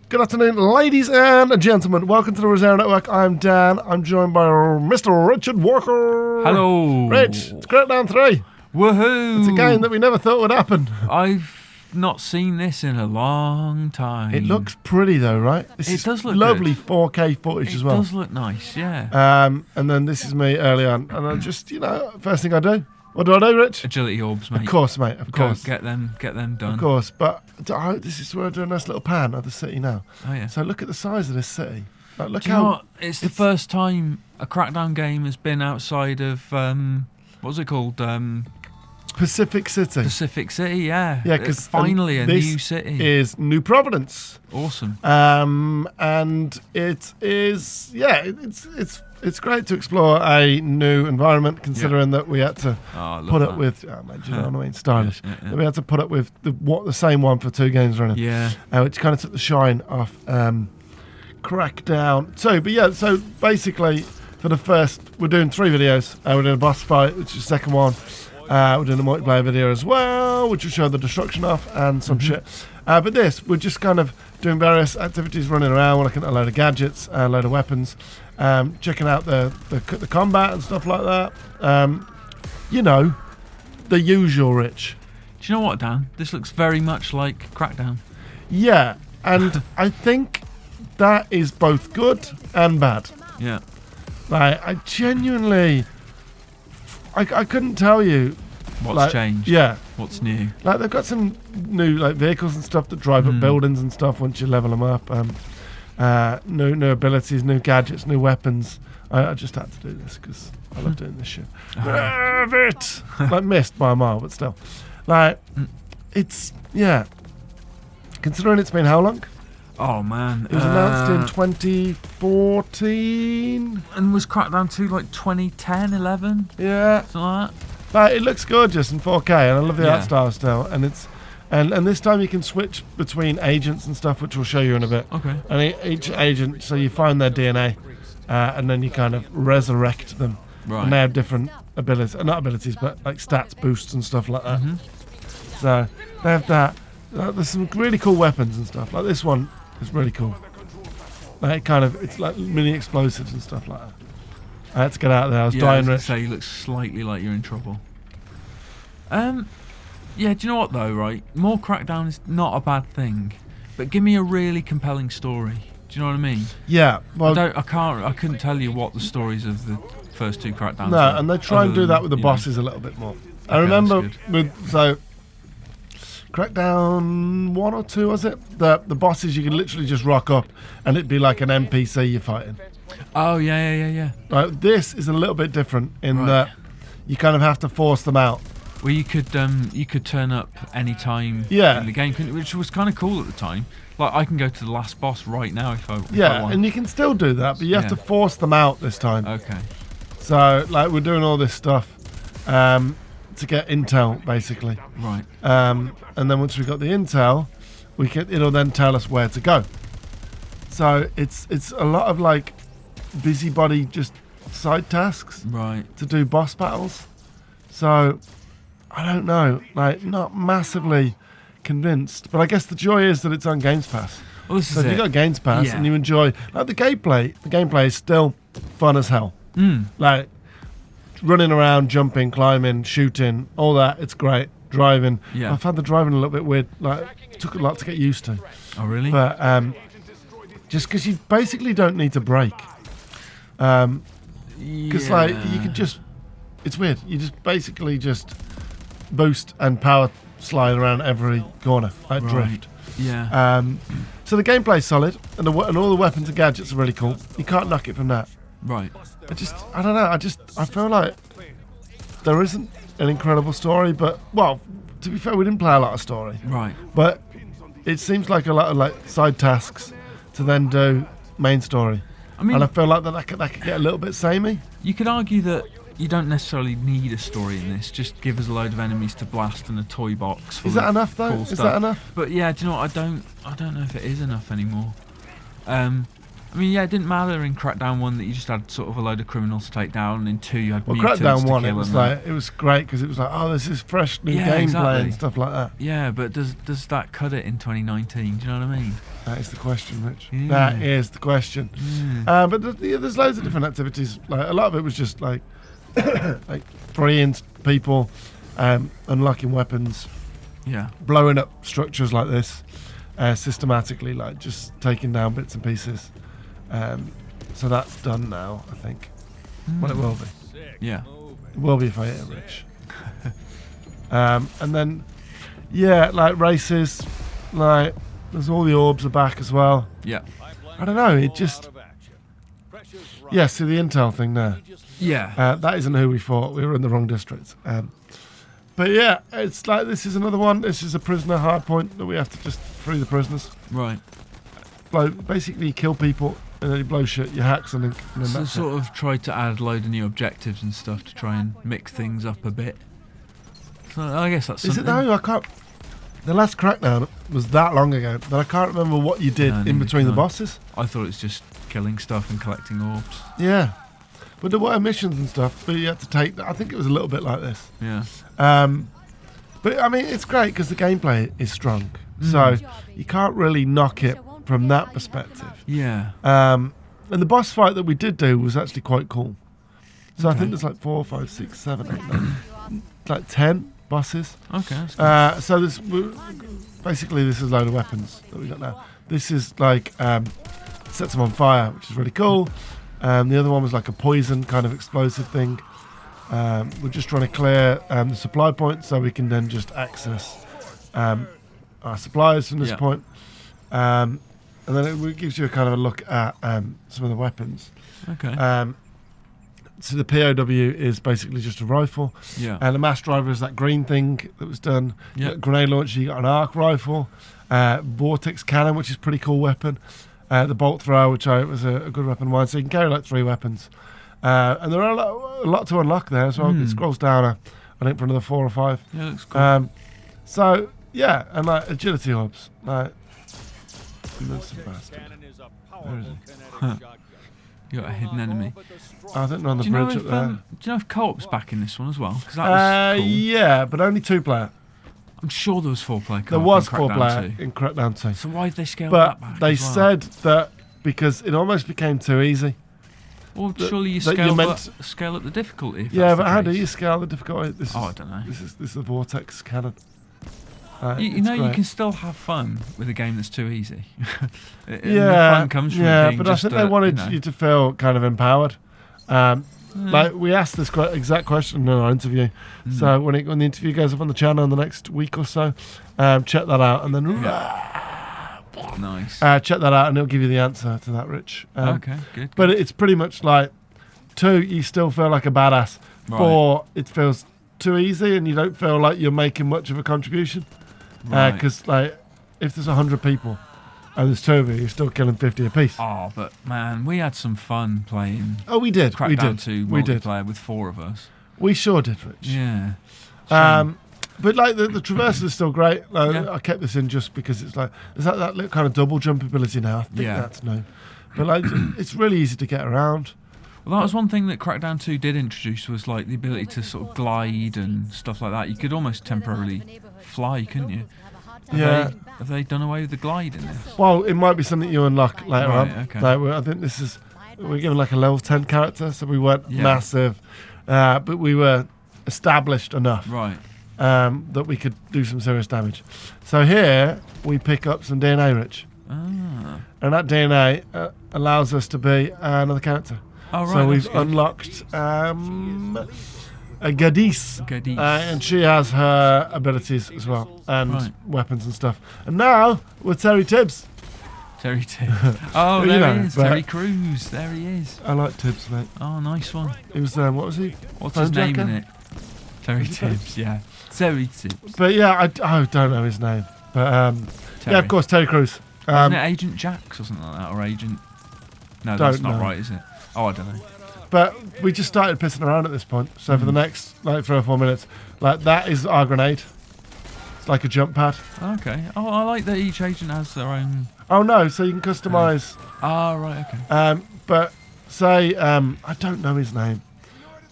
Good afternoon, ladies and gentlemen. Welcome to the Rosero Network. I'm Dan. I'm joined by Mr. Richard Walker. Hello. Rich, it's Crackdown 3. Woohoo. It's a game that we never thought would happen. I've not seen this in a long time. It looks pretty though, right? It does look lovely good. 4K footage as well. It does look nice, yeah. And then this is me early on. And I'm just, first thing I do. What do I do, Rich? Agility orbs, mate. Of course, mate. Of course. Get them done. Of course. But this is where I do a nice little pan of the city now. Oh, yeah. So look at the size of this city. Like, look do you know what? It's the first time a Crackdown game has been outside of, what was it called? Pacific City. Pacific City, yeah. Yeah, because finally a new city. Is New Providence. Awesome. And it is, it's great to explore a new environment, considering that we had to put up with, stylish. Yeah. We had to put up with the same one for 2 games running. Yeah. Which kind of took the shine off Crackdown 2. But yeah, so basically for the first, we're doing 3 videos. We're doing a boss fight, which is the second one. We're doing a multiplayer video as well, which will show the destruction off and some shit. But this, we're just kind of doing various activities, running around, looking at a load of gadgets, a load of weapons, checking out the combat and stuff like that. The usual, Rich. Do you know what, Dan? This looks very much like Crackdown. Yeah, and I think that is both good and bad. Yeah. Like, I genuinely... I couldn't tell you what's changed. Yeah, what's new. Like, they've got some new vehicles and stuff that drive up buildings and stuff once you level them up. New abilities, new gadgets, new weapons. I just had to do this because I love doing this shit. Love it. Like, missed by a mile, but still. Like, it's considering it's been how long? Oh man, it was announced in 2014. And was Crackdown 2 like 2010, 11? Yeah, something like that. But it looks gorgeous in 4K, and I love the art style still. And it's and this time you can switch between agents and stuff, which we'll show you in a bit. Okay. And each agent, so you find their DNA, and then you kind of resurrect them. Right. And they have different abilities, not abilities, but like stats boosts and stuff like that. So they have that. There's some really cool weapons and stuff. Like this one. It's really cool. Like it's like mini explosives and stuff like that. I had to get out of there. I was dying, Rich. So you look slightly like you're in trouble. Yeah, do you know what though, right? More Crackdown is not a bad thing, but give me a really compelling story. Do you know what I mean? Yeah. Well, I couldn't tell you what the stories of the first 2 Crackdowns no, were, and they try and do that with the bosses a little bit more. I remember Crackdown 1 or 2, was it? The bosses, you could literally just rock up and it'd be like an NPC you're fighting. Oh, yeah. Like, this is a little bit different in that you kind of have to force them out. Well, you could turn up any time in the game, which was kind of cool at the time. Like, I can go to the last boss right now if I want. And you can still do that, but you have to force them out this time. Okay. So, like, we're doing all this stuff to get intel, basically. Right. And then once we've got the intel, it'll then tell us where to go. So it's a lot of like busybody, just side tasks, right, to do boss battles. So I don't know, like, not massively convinced, but I guess the joy is that it's on Games Pass. Well, so if you got Games Pass and you enjoy like the gameplay is still fun as hell. Like running around, jumping, climbing, shooting, all that, it's great. Driving. Yeah. I found the driving a little bit weird. Like, it took a lot to get used to. Oh, really? But just because you basically don't need to brake. Because like you could just, it's weird. You just basically just boost and power slide around every corner, like drift. Yeah. So the gameplay's solid, and all the weapons and gadgets are really cool. You can't knock it from that. Right. I don't know. I feel like there isn't an incredible story, but well, to be fair, we didn't play a lot of story. Right. But it seems like a lot of like side tasks to then do main story. I mean, and I feel like that could get a little bit samey. You could argue that you don't necessarily need a story in this. Just give us a load of enemies to blast and a toy box. Is that enough though? Is that enough? But yeah, do you know what? I don't know if it is enough anymore. I mean, yeah, it didn't matter in Crackdown 1 that you just had sort of a load of criminals to take down, and in 2 you had mutants Crackdown to 1, kill. it was great because it was like, oh, this is fresh new gameplay and stuff like that. Yeah, but does that cut it in 2019? Do you know what I mean? That is the question, Rich. Yeah. That is the question. Yeah. But there's loads of different activities. Like a lot of it was just like like freeing people, unlocking weapons, Yeah. blowing up structures like this systematically, like just taking down bits and pieces. So that's done now, I think. Well, it will be. Yeah. It will be if I hit it, Rich. And then, yeah, like races, like there's all the orbs are back as well. Yeah. I don't know, it just... Yeah, see the intel thing there. Yeah. That isn't who we thought. We were in the wrong district. But yeah, it's like this is another one. This is a prisoner hardpoint that we have to just free the prisoners. Right. Basically, you kill people and then you blow shit, you hack something, and then So that's sort of tried to add a load of new objectives and stuff to try and mix things up a bit. So I guess that's it. Is something. it though? I can't... The last Crackdown was that long ago that I can't remember what you did No, in neither between can the I. bosses. I thought it was just killing stuff and collecting orbs. Yeah. But there were missions and stuff, but you had to take... I think it was a little bit like this. Yeah. But I mean, it's great because the gameplay is strong. So you can't really knock it from that perspective. Yeah. And the boss fight that we did do was actually quite cool. So I Okay. think there's like 4, 5, 6, 7, 8, 9, like 10 bosses. Okay. That's good. So this basically this is a load of weapons that we got now. This is like sets them on fire, which is really cool. The other one was like a poison kind of explosive thing. We're just trying to clear the supply point so we can then just access our supplies from this Yeah. point. And then it gives you a kind of a look at some of the weapons. Okay. So the POW is basically just a rifle. Yeah. And the mass driver is that green thing that was done. You Yeah. got a grenade launcher, you got an arc rifle, vortex cannon, which is a pretty cool weapon. The bolt thrower, which was a good weapon of mine. So you can carry like 3 weapons. And there are a lot to unlock there as well. It scrolls down, I think, for another 4 or 5. Yeah, looks cool. So, yeah, and like agility orbs. Like, that's a bastard. Where is he? You got a hidden enemy. I think they're on the Do you know bridge if up there. do you know if co-op's back in this one as well? 'Cause that was cool. Yeah, but only 2-player. I'm sure there was 4-player co-op. There was in Crackdown 4-player 2. in Crackdown 2. So why did they scale But that back? they as well? said that because it almost became too easy. Well, that- surely you that you scale, meant- scale up the difficulty. If Yeah, that's but the how do case. you scale the difficulty? This Oh, is, I don't know. This is the vortex cannon. You It's know, you great. can still have fun with a game that's too easy. And the Yeah, fun comes from it yeah, being but I just think they wanted you you to feel kind of empowered. Like we asked this exact question in our interview. So when the interview goes up on the channel in the next week or so, check that out and then nice. check that out and it'll give you the answer to that, Rich. Okay, good. But it's pretty much like 2, you still feel like a badass. Right. 4, it feels too easy and you don't feel like you're making much of a contribution. Right. Because like if there's 100 people and there's 2 of you, you're still killing 50 apiece. Oh, but man, we had some fun playing Oh, we did. Crackdown We did. 2 We did. multiplayer with 4 of us. We sure did, Rich. Yeah. Shame. But like the traversal is still great. Like, Yeah. I kept this in just because it's like there's that little kind of double jump ability now. I think Yeah. that's new. But like it's really easy to get around. Well, that was one thing that Crackdown 2 did introduce was like the ability to sort of glide and stuff like that. You could almost temporarily fly, couldn't you? Have they done away with the glide in this? Well, it might be something you unlock later Right, on. okay. Like, I think we're given like a level 10 character, so we weren't Yeah. massive, but we were established enough Right. that we could do some serious damage. So here we pick up some DNA, Rich, Ah. and that DNA allows us to be another character. Oh, right. So we've that's good. unlocked a Gadis. Gadis. And she has her abilities as well, and Right. weapons and stuff. And now we're Terry Tibbs. Terry Tibbs. Oh, You there know, he is. but- Terry Crews. There he is. I like Tibbs, mate. Oh, nice one. He was what was he? What's Phone his name jacker? in it? Terry Was he phone- Tibbs, yeah. Terry Tibbs. But yeah, I don't know his name. But Terry. yeah, of course, Terry Crews. Isn't it Agent Jax or something like that? Or Agent... No, that's Don't not know. right, is it? Oh, I don't know. But we just started pissing around at this point. So for the next like 3 or 4 minutes, like that is our grenade. It's like a jump pad. Okay. Oh, I like that each agent has their own... Oh no, so you can customize. Ah, right, okay. But say I don't know his name.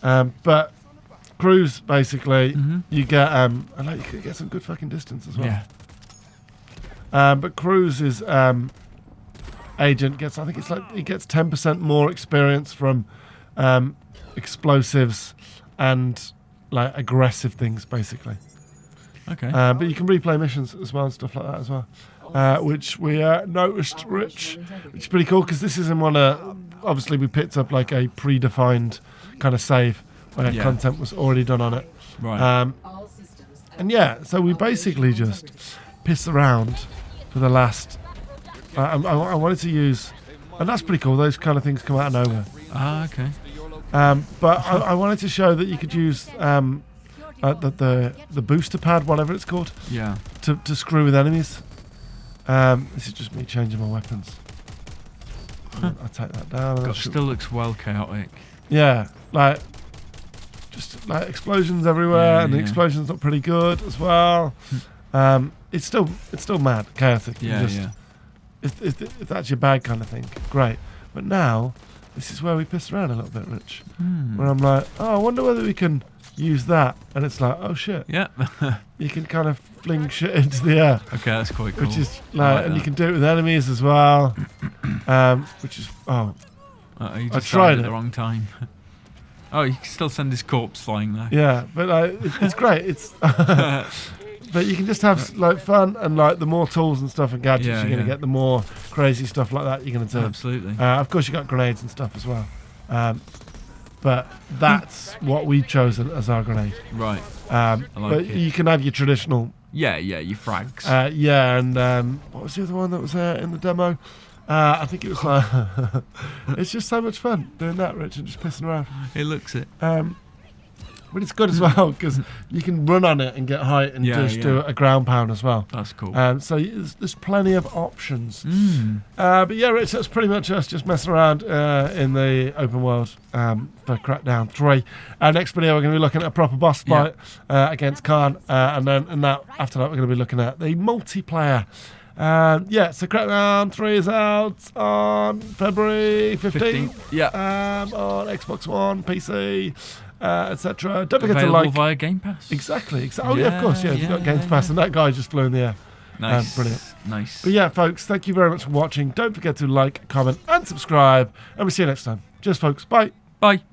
But Crews basically Mhm. you get and like you can get some good fucking distance as well. Yeah. But Cruz's agent gets, I think it's like he gets 10% more experience from explosives and like aggressive things, basically. Okay. But you can replay missions as well and stuff like that as well, which we noticed, Rich, which is pretty cool because this isn't one obviously we picked up like a predefined kind of save where content was already done on it. Right. And yeah, so we basically just pissed around for the last. I wanted to use, and that's pretty cool. Those kind of things come out of nowhere. Ah, okay. But I wanted to show that you could use the booster pad, whatever it's called, Yeah. to screw with enemies. This is just me changing my weapons. I'll take that down. God, still looks well chaotic. Yeah, like just like explosions everywhere, Yeah, and the yeah. explosions look pretty good as well. It's still mad, chaotic. Yeah, just, yeah. If that's your bag kind of thing, great. But now, this is where we piss around a little bit, Rich. Where I'm like, oh, I wonder whether we can use that. And it's like, oh shit. Yeah. You can kind of fling shit into the air. Okay, that's quite cool. Which is I like, and that. you can do it with enemies as well. Which is, You I just tried at it. the wrong time. Oh, you can still send his corpse flying there. yeah, but it's great. It's but you can just have like fun, and like the more tools and stuff and gadgets Yeah, you're gonna yeah. get, the more crazy stuff like that you're gonna do. Absolutely. Of course, you got grenades and stuff as well. But that's what we've chosen as our grenade. Right. But it. you can have your traditional. Yeah, your frags. Yeah, and what was the other one that was there in the demo? I think it was. It's just so much fun doing that, Rich, and just pissing around. It looks it. But it's good as well because you can run on it and get height and do a ground pound as well. That's cool. So there's plenty of options. But yeah, Rich, that's pretty much us just messing around in the open world for Crackdown 3. Next video, we're going to be looking at a proper boss fight against Khan. And then after that, we're going to be looking at the multiplayer. So Crackdown 3 is out on February 15th. Yeah. On Xbox One, PC, etc. Don't forget Available to like. via Game Pass. Exactly. Oh yeah, of course. Yeah, you've got Games Pass, and that guy just flew in the air. Nice. Brilliant. Nice. But yeah, folks, thank you very much for watching. Don't forget to like, comment, and subscribe, and we'll see you next time. Cheers, folks. Bye. Bye.